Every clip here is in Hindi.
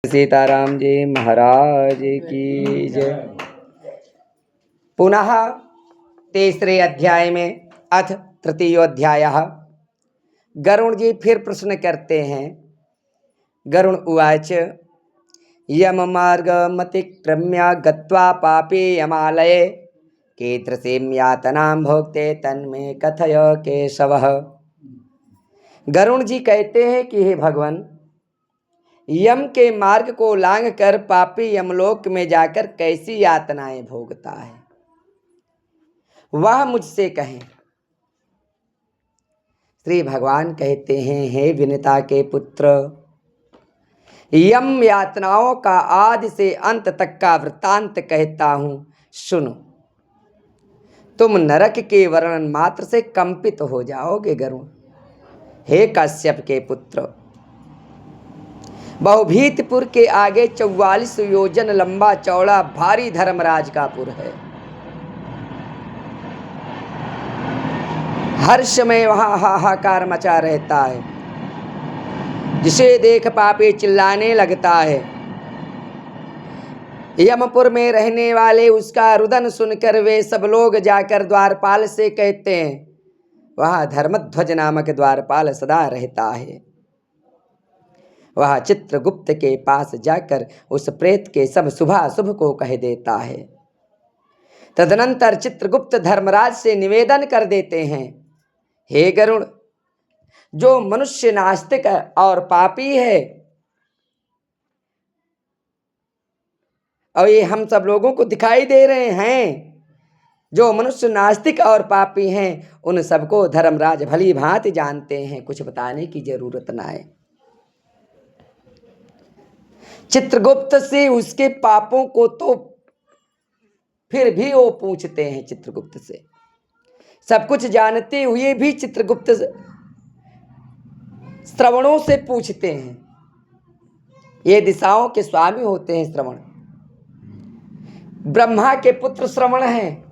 सीताराम जी महाराज की जय। पुनः तीसरे अध्याय में अथ तृतीयोऽध्यायः। गरुण जी फिर प्रश्न करते हैं। गरुण उवाच यम मार्गमतिक्रम्य गत्वा पापेयमालये कीदृशीं यातनां भोक्ते तन्मे कथय केशवः। गरुण जी कहते हैं कि हे भगवान, यम के मार्ग को लांघ कर पापी यमलोक में जाकर कैसी यातनाएं भोगता है, वह मुझसे कहें। श्री भगवान कहते हैं, हे विनिता के पुत्र, यम यातनाओं का आदि से अंत तक का वृत्तांत कहता हूं, सुनो। तुम नरक के वर्णन मात्र से कंपित हो जाओगे गरुण। हे कश्यप के पुत्र, बहुभीतपुर के आगे 44 योजन लंबा चौड़ा भारी धर्मराज का पुर है। हर समय वहां हाहाकार मचा रहता है, जिसे देख पापी चिल्लाने लगता है। यमपुर में रहने वाले उसका रुदन सुनकर वे सब लोग जाकर द्वारपाल से कहते हैं। वहां धर्मध्वज नामक द्वारपाल सदा रहता है। वह चित्रगुप्त के पास जाकर उस प्रेत के सब शुभाशुभ को कह देता है। तदनंतर चित्रगुप्त धर्मराज से निवेदन कर देते हैं, हे गरुड़, जो मनुष्य नास्तिक और पापी है, और ये हम सब लोगों को दिखाई दे रहे हैं, जो मनुष्य नास्तिक और पापी हैं, उन सबको धर्मराज भली भांति जानते हैं, कुछ बताने की जरूरत ना है। चित्रगुप्त से उसके पापों को तो फिर भी वो पूछते हैं। चित्रगुप्त से सब कुछ जानते हुए भी चित्रगुप्त श्रवणों से पूछते हैं। ये दिशाओं के स्वामी होते हैं श्रवण। ब्रह्मा के पुत्र श्रवण हैं।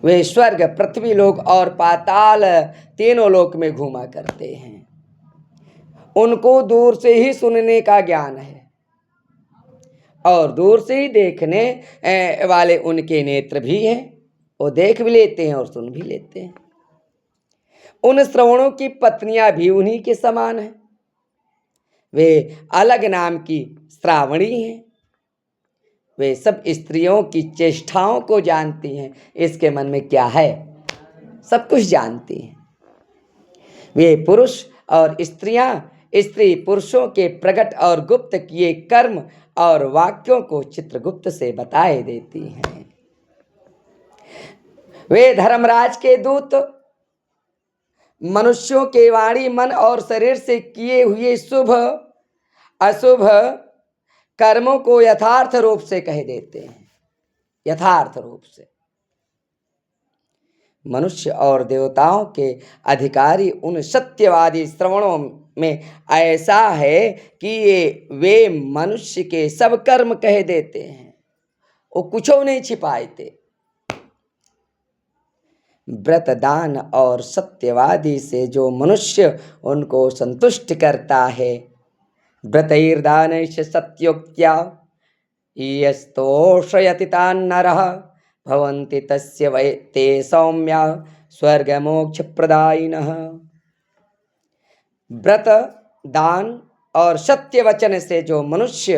वे स्वर्ग, पृथ्वी लोक और पाताल तीनों लोक में घूमा करते हैं। उनको दूर से ही सुनने का ज्ञान है और दूर से ही देखने वाले उनके नेत्र भी हैं। वो देख भी लेते हैं और सुन भी लेते हैं। उन श्रवणों की पत्नियां भी उन्हीं के समान हैं। वे अलग नाम की श्रावणी हैं। वे सब स्त्रियों की चेष्टाओं को जानती हैं। इसके मन में क्या है, सब कुछ जानती हैं। वे पुरुष और स्त्रियां स्त्री पुरुषों के प्रकट और गुप्त किए कर्म और वाक्यों को चित्रगुप्त से बताए देती हैं। वे धर्मराज के दूत मनुष्यों के वाणी, मन और शरीर से किए हुए शुभ अशुभ कर्मों को यथार्थ रूप से कह देते हैं। यथार्थ रूप से मनुष्य और देवताओं के अधिकारी उन सत्यवादी श्रवणों में ऐसा है कि ये वे मनुष्य के सब कर्म कह देते हैं। वो कुछ नहीं छिपाते। व्रत, दान और सत्यवादी से जो मनुष्य उनको संतुष्ट करता है, व्रतैर्दानैश्च सत्योक्त्या यस्तोषयति तान् नरः भवन्ति तस्य वै ते सौम्या स्वर्गमोक्ष प्रदायिनः। व्रत, दान और सत्य वचन से जो मनुष्य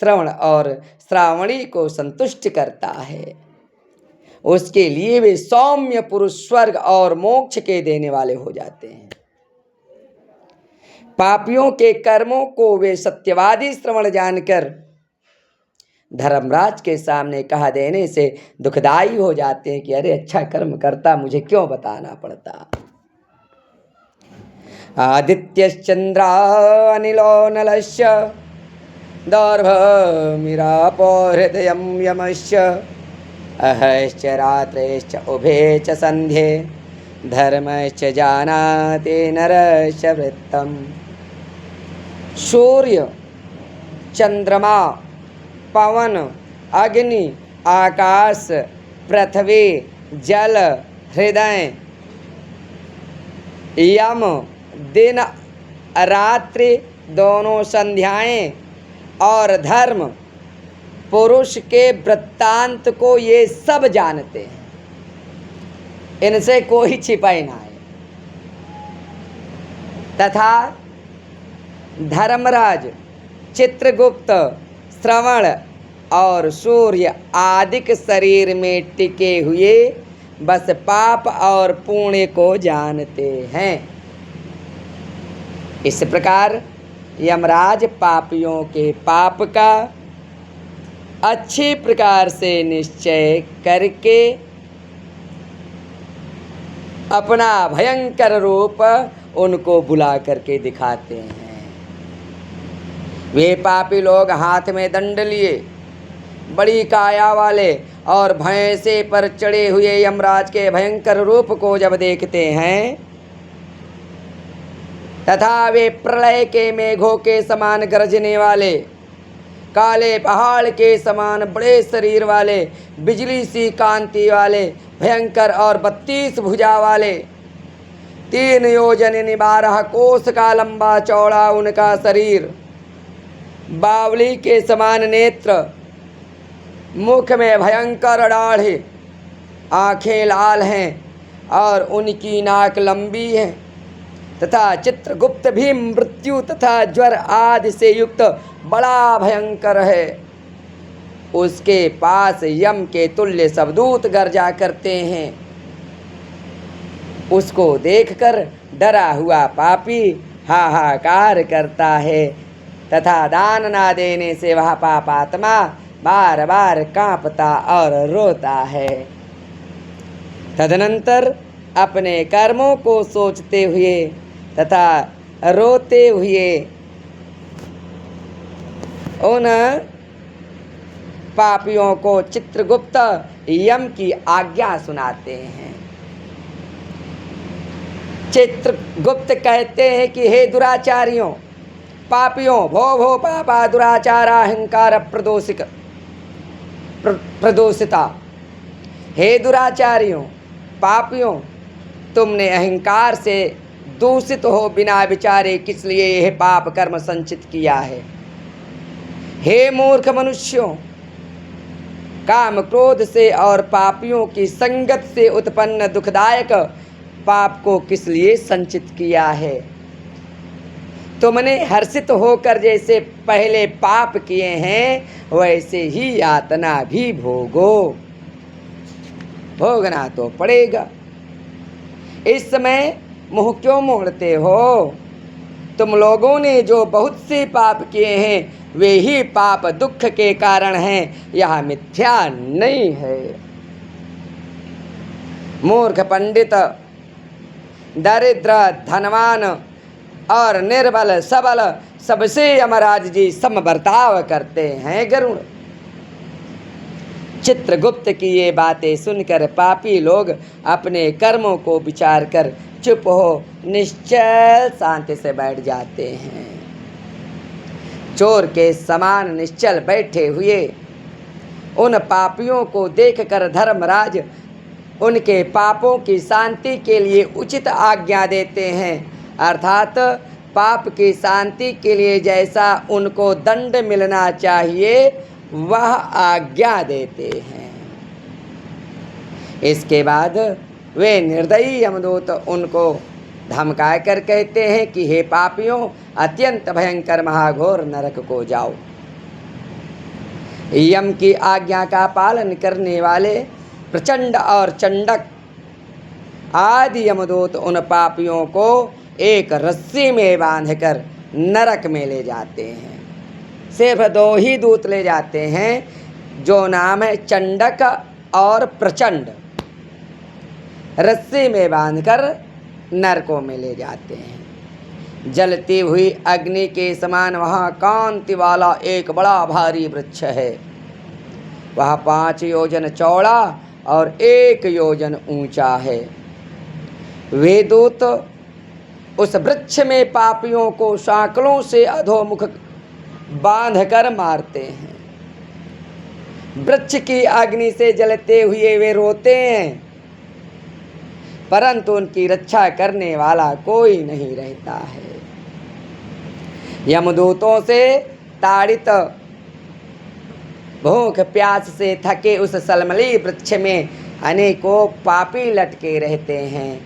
श्रवण और श्रावणी को संतुष्ट करता है, उसके लिए वे सौम्य पुरुष स्वर्ग और मोक्ष के देने वाले हो जाते हैं। पापियों के कर्मों को वे सत्यवादी श्रवण जानकर धर्मराज के सामने कह देने से दुखदाई हो जाते हैं कि अरे अच्छा कर्म करता, मुझे क्यों बताना पड़ता। आदित्यश्चंद्रा अनिलो नलश्च दौर्भमिरापो हृदयं यमश्च अहश्च रात्रैश्च उभे च संध्ये धर्मश्च जानाति नरश्च वृत्तम्। सूर्य, चंद्रमा, पवन, अग्नि, आकाश, पृथ्वी, जल, हृदय, यम, दिन रात्रि दोनों संध्याएं और धर्म पुरुष के वृत्तांत को ये सब जानते हैं, इनसे कोई छिपाई ना है। तथा धर्मराज, चित्रगुप्त, श्रवण और सूर्य आदिक शरीर में टिके हुए बस पाप और पुण्य को जानते हैं। इस प्रकार यमराज पापियों के पाप का अच्छी प्रकार से निश्चय करके अपना भयंकर रूप उनको बुला करके दिखाते हैं। वे पापी लोग हाथ में दंड लिए, बड़ी काया वाले और भैंसे पर चढ़े हुए यमराज के भयंकर रूप को जब देखते हैं तथा वे प्रलय के मेघों के समान गरजने वाले, काले पहाड़ के समान बड़े शरीर वाले, बिजली सी कांति वाले, भयंकर और 32 भुजा वाले, 3 योजन 12 कोस का लंबा चौड़ा उनका शरीर, बावली के समान नेत्र, मुख में भयंकर दाढ़ी, आंखें लाल हैं और उनकी नाक लंबी है, तथा चित्रगुप्त भी मृत्यु तथा ज्वर आदि से युक्त बड़ा भयंकर है। उसके पास यम के तुल्य सब दूत गर्जा करते हैं। उसको देखकर डरा हुआ पापी हाहाकार करता है तथा दान ना देने से वह पापात्मा बार बार कांपता और रोता है। तदनंतर अपने कर्मों को सोचते हुए तथा रोते हुए उन पापियों को चित्रगुप्त यम की आज्ञा सुनाते हैं। चित्रगुप्त कहते हैं कि हे दुराचारियों, पापियों, भो भो पापा दुराचारा अहंकार प्रदोषिता। हे दुराचारियों, पापियों, तुमने अहंकार से दूषित हो बिना विचारे किस लिए यह पाप कर्म संचित किया है। हे मूर्ख मनुष्यों, काम क्रोध से और पापियों की संगत से उत्पन्न दुखदायक पाप को किस लिए संचित किया है। तुमने हर्षित होकर जैसे पहले पाप किए हैं वैसे ही यातना भी भोगो, भोगना तो पड़ेगा। इस समय मुँह क्यों मोड़ते हो? तुम लोगों ने जो बहुत से पाप किए हैं वे ही पाप दुख के कारण हैं, यह मिथ्या नहीं है। मूर्ख, पंडित, दरिद्र, धनवान और निर्बल सबल सबसे यमराज जी सम बर्ताव करते हैं। गरुड़। चित्रगुप्त की ये बातें सुनकर पापी लोग अपने कर्मों को विचार कर चुप हो निश्चल शांति से बैठ जाते हैं। चोर के समान निश्चल बैठे हुए उन पापियों को देखकर धर्मराज उनके पापों की शांति के लिए उचित आज्ञा देते हैं, अर्थात पाप की शांति के लिए जैसा उनको दंड मिलना चाहिए वह आज्ञा देते हैं। इसके बाद वे निर्दयी यमदूत उनको धमका कर कहते हैं कि हे पापियों, अत्यंत भयंकर महाघोर नरक को जाओ। यम की आज्ञा का पालन करने वाले प्रचंड और चंडक आदि यमदूत उन पापियों को एक रस्सी में बांधकर नरक में ले जाते हैं। सिर्फ 2 ही दूत ले जाते हैं जो नाम है चंडक और प्रचंड। रस्सी में बांधकर नरकों में ले जाते हैं। जलती हुई अग्नि के समान वहाँ कांति वाला एक बड़ा भारी वृक्ष है। वह 5 योजन चौड़ा और 1 योजन ऊंचा है। वे दूत उस वृक्ष में पापियों को सांकलों से अधोमुख बांधकर मारते हैं। वृक्ष की अग्नि से जलते हुए वे रोते हैं, परंतु उनकी रक्षा करने वाला कोई नहीं रहता है। यमदूतों से ताड़ित भूख प्यास से थके उस सलमली वृक्ष में अनेकों पापी लटके रहते हैं।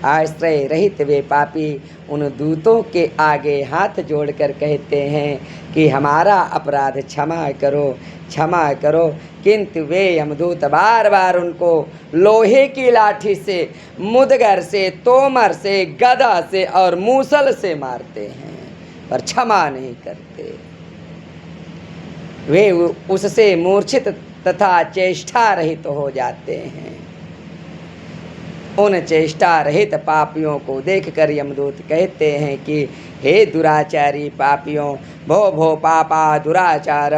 आश्रय रहित वे पापी उन दूतों के आगे हाथ जोड़कर कहते हैं कि हमारा अपराध क्षमा करो, क्षमा करो, किंतु वे यमदूत बार बार उनको लोहे की लाठी से, मुदगर से, तोमर से, गदा से और मूसल से मारते हैं, पर क्षमा नहीं करते। वे उससे मूर्छित तथा चेष्टा रहित हो जाते हैं। उन चेष्टा रहित पापियों को देखकर यमदूत कहते हैं कि हे दुराचारी पापियों, भो भो पापा दुराचार,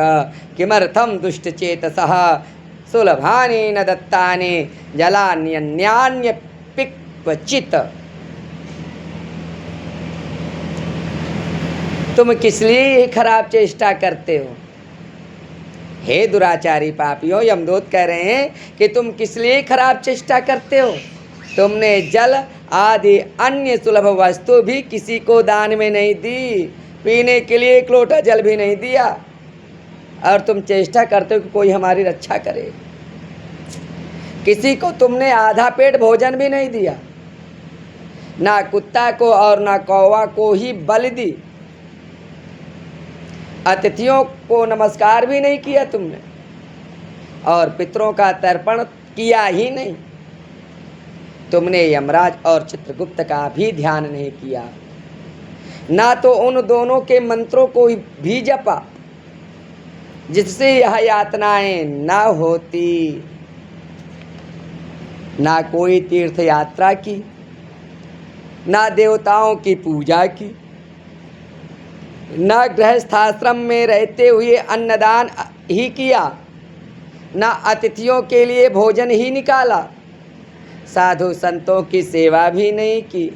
किमर्थम दुष्ट चेतसः सुलभानि न दत्तानि जलान्यन्यान्य पिक्वचित। तुम किस लिए खराब चेष्टा करते हो? हे दुराचारी पापियों, यमदूत कह रहे हैं कि तुम किस लिए खराब चेष्टा करते हो? तुमने जल आदि अन्य सुलभ वस्तु भी किसी को दान में नहीं दी, पीने के लिए एक लोटा जल भी नहीं दिया, और तुम चेष्टा करते हो कि कोई हमारी रक्षा करे। किसी को तुमने आधा पेट भोजन भी नहीं दिया, ना कुत्ता को और ना कौवा को ही बलि दी, अतिथियों को नमस्कार भी नहीं किया तुमने, और पितरों का तर्पण किया ही नहीं। तुमने यमराज और चित्रगुप्त का भी ध्यान नहीं किया, ना तो उन दोनों के मंत्रों को भी जपा जिससे यह यातनाएं ना होती, ना कोई तीर्थ यात्रा की, ना देवताओं की पूजा की, ना गृहस्थाश्रम में रहते हुए अन्नदान ही किया, ना अतिथियों के लिए भोजन ही निकाला, साधु संतों की सेवा भी नहीं की।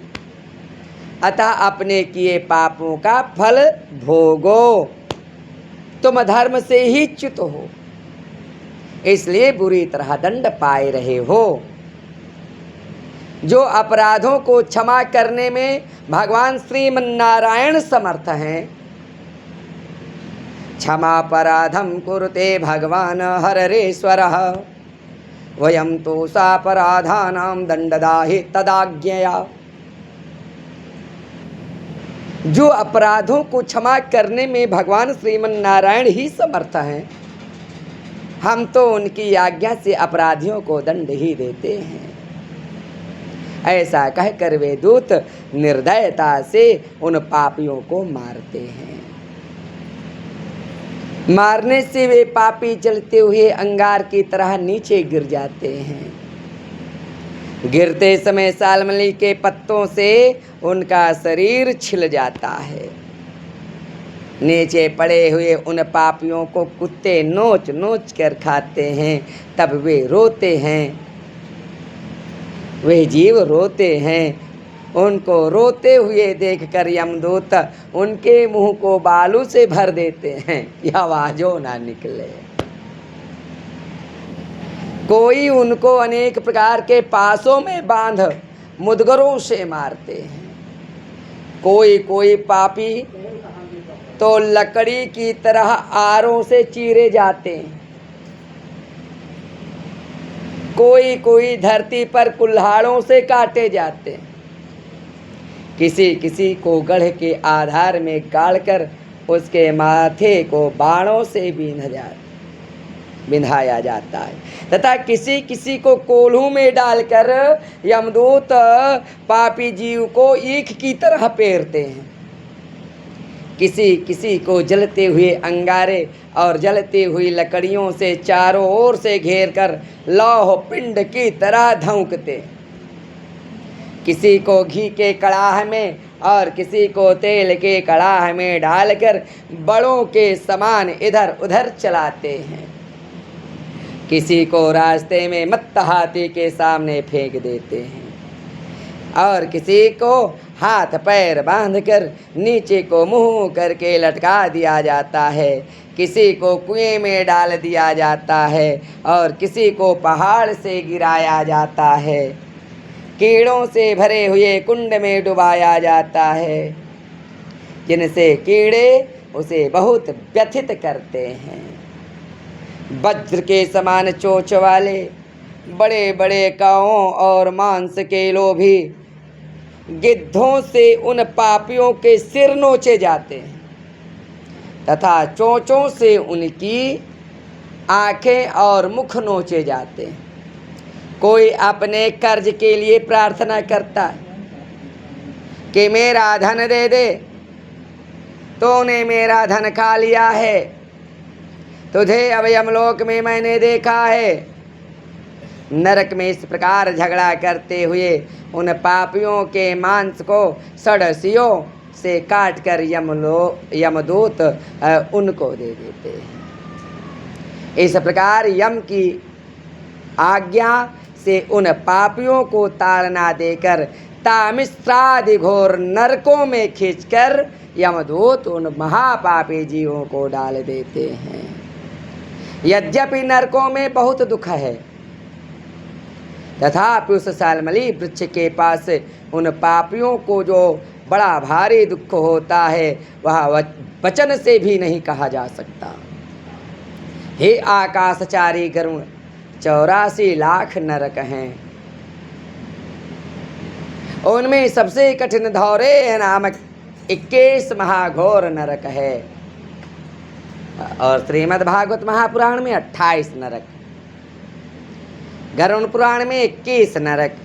अतः अपने किए पापों का फल भोगो। तुम धर्म से ही च्युत हो, इसलिए बुरी तरह दंड पाए रहे हो। जो अपराधों को क्षमा करने में भगवान श्रीमन्नारायण समर्थ हैं, क्षमापराधम कुरुते भगवान हरेश्वरः, वयम तो सापराधानां दंडदाहि तदाज्ञया। जो अपराधों को क्षमा करने में भगवान श्रीमन्नारायण ही समर्थ हैं, हम तो उनकी आज्ञा से अपराधियों को दंड ही देते हैं। ऐसा कहकर वे दूत निर्दयता से उन पापियों को मारते हैं। मारने से वे पापी जलते हुए अंगार की तरह नीचे गिर जाते हैं। गिरते समय सालमली के पत्तों से उनका शरीर छिल जाता है। नीचे पड़े हुए उन पापियों को कुत्ते नोच नोच कर खाते हैं। तब वे रोते हैं, वे जीव रोते हैं। उनको रोते हुए देखकर यमदूत उनके मुंह को बालू से भर देते हैं कि आवाजों ना निकले। कोई उनको अनेक प्रकार के पासों में बांध मुदगरों से मारते हैं। कोई कोई पापी तो लकड़ी की तरह आरों से चीरे जाते हैं। कोई कोई धरती पर कुल्हाड़ों से काटे जाते हैं। किसी किसी को गढ़ के आधार में गाड़कर उसके माथे को बाणों से बिंधाया जाता है, तथा किसी किसी को कोल्हू में डालकर यमदूत पापी जीव को ईख की तरह पेरते हैं। किसी किसी को जलते हुए अंगारे और जलती हुई लकड़ियों से चारों ओर से घेर कर लौह पिंड की तरह धौंकते। किसी को घी के कड़ाह में और किसी को तेल के कड़ाह में डालकर बड़ों के समान इधर उधर चलाते हैं। किसी को रास्ते में मत्त हाथी के सामने फेंक देते हैं और किसी को हाथ पैर बांधकर नीचे को मुंह करके लटका दिया जाता है। किसी को कुएं में डाल दिया जाता है और किसी को पहाड़ से गिराया जाता है। कीड़ों से भरे हुए कुंड में डुबाया जाता है। जिनसे कीड़े उसे बहुत व्यथित करते हैं। वज्र के समान चोंच वाले बड़े बड़े कांवों और मांस के लोभी गिद्धों से उन पापियों के सिर नोचे जाते हैं तथा चोंचों से उनकी आंखें और मुख नोचे जाते हैं। कोई अपने कर्ज के लिए प्रार्थना करता है कि मेरा धन दे दे, तूने मेरा धन खा लिया है, तुझे अब यमलोक में मैंने देखा है। नरक में इस प्रकार झगड़ा करते हुए उन पापियों के मांस को सड़सियों से काटकर यमदूत उनको दे देते हैं। इस प्रकार यम की आज्ञा से उन पापियों को ताड़ना देकर तामिस्त्रादि घोर नरकों में खींचकर यमदूत उन महापापी जीवों को डाल देते हैं। यद्यपि नरकों में बहुत दुख है, तथापि उस सालमली वृक्ष के पास उन पापियों को जो बड़ा भारी दुख होता है वह वचन से भी नहीं कहा जा सकता। हे आकाशचारी गरुण, 84 लाख नरक हैं, उनमें सबसे कठिन धौरे नामक 21 महाघोर नरक है और श्रीमद् भागवत महापुराण में 28 नरक, गरुड़ पुराण में 21 नरक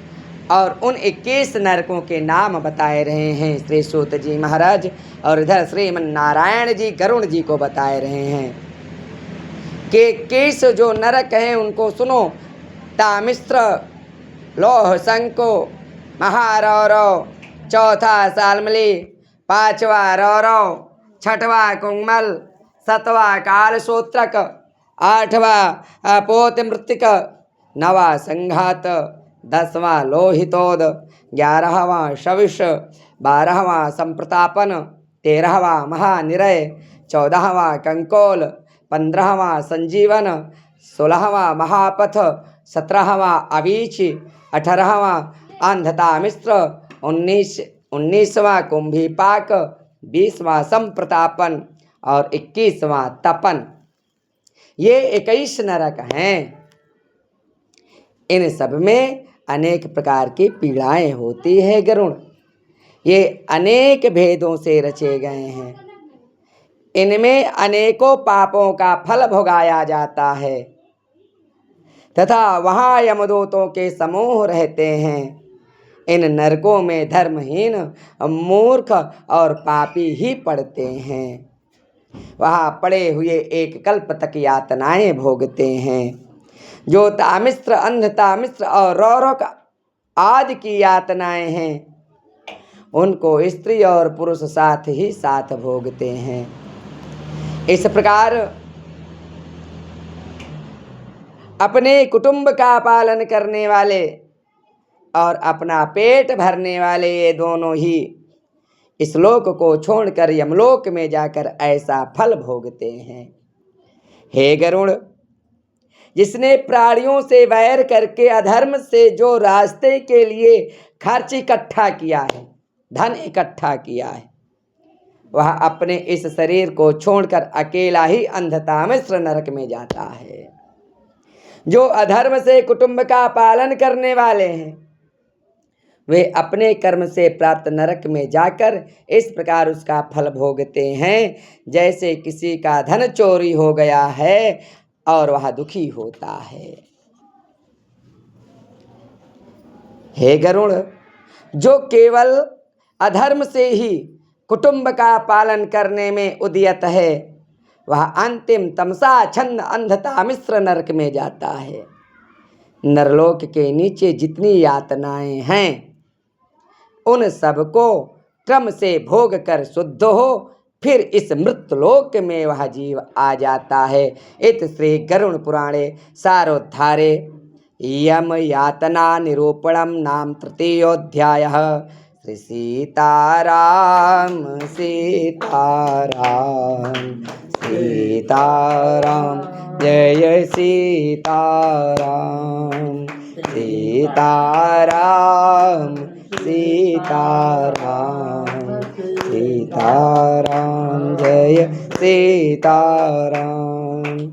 और उन 21 नरकों के नाम बताए रहे हैं श्री सूत जी महाराज। और इधर श्रीमन नारायण जी गरुड़ जी को बताए रहे हैं कि 21 जो नरक हैं उनको सुनो। तामिस्त्र, लोह संको, महारौरव, चौथा सालमली, पांचवा रौरव, छठवा कुंगमल, सतवा कालसूत्रक, आठवां पोत मृतिक, नवा संघात, 10वां लोहितोद, 11वां शविष, 12वां संप्रतापन, 13वां महानिरय, 14वां कंकोल, 15वां संजीवन, 16वां महापथ, 17वां अवीच, 18वां अंधतामिस्त्र, 19वां कुंभीपाक, 20वां संप्रतापन और 21वां तपन। ये 21 नरक हैं। इन सब में अनेक प्रकार की पीड़ाएं होती है गरुड़। ये अनेक भेदों से रचे गए हैं। इनमें अनेकों पापों का फल भोगाया जाता है तथा वहाँ यमदूतों के समूह रहते हैं। इन नरकों में धर्महीन, मूर्ख और पापी ही पड़ते हैं। वहाँ पड़े हुए एक कल्प तक यातनाएं भोगते हैं। जो तामिस्त्र, अंधतामिस्त्र और रौरक आदि की यातनाएं हैं उनको स्त्री और पुरुष साथ ही साथ भोगते हैं। इस प्रकार अपने कुटुंब का पालन करने वाले और अपना पेट भरने वाले ये दोनों ही इस लोक को छोड़कर यमलोक में जाकर ऐसा फल भोगते हैं। हे गरुड़, जिसने प्राणियों से वैर करके अधर्म से जो रास्ते के लिए खर्च इकट्ठा किया है, धन इकट्ठा किया है, वह अपने इस शरीर को छोड़कर अकेला ही अंधतामिस्र नरक में जाता है। जो अधर्म से कुटुंब का पालन करने वाले हैं वे अपने कर्म से प्राप्त नरक में जाकर इस प्रकार उसका फल भोगते हैं जैसे किसी का धन चोरी हो गया है और वह दुखी होता है। हे गरुड़, जो केवल अधर्म से ही कुटुंब का पालन करने में उद्यत है वह अंतिम तमसा छन्न अंधतामिस्र नरक में जाता है। नरलोक के नीचे जितनी यातनाएं हैं उन सबको क्रम से भोग कर शुद्ध हो फिर इस मृतलोक में वह जीव आ जाता है। इत श्री गरुड़ पुराणे सारोद्धारे यम यातना निरूपणम नाम तृतीयोऽध्यायः। श्री सीताराम सीताराम सीताराम जय सीताराम सीताराम सीताराम सीताराम। सीताराम जय सीताराम।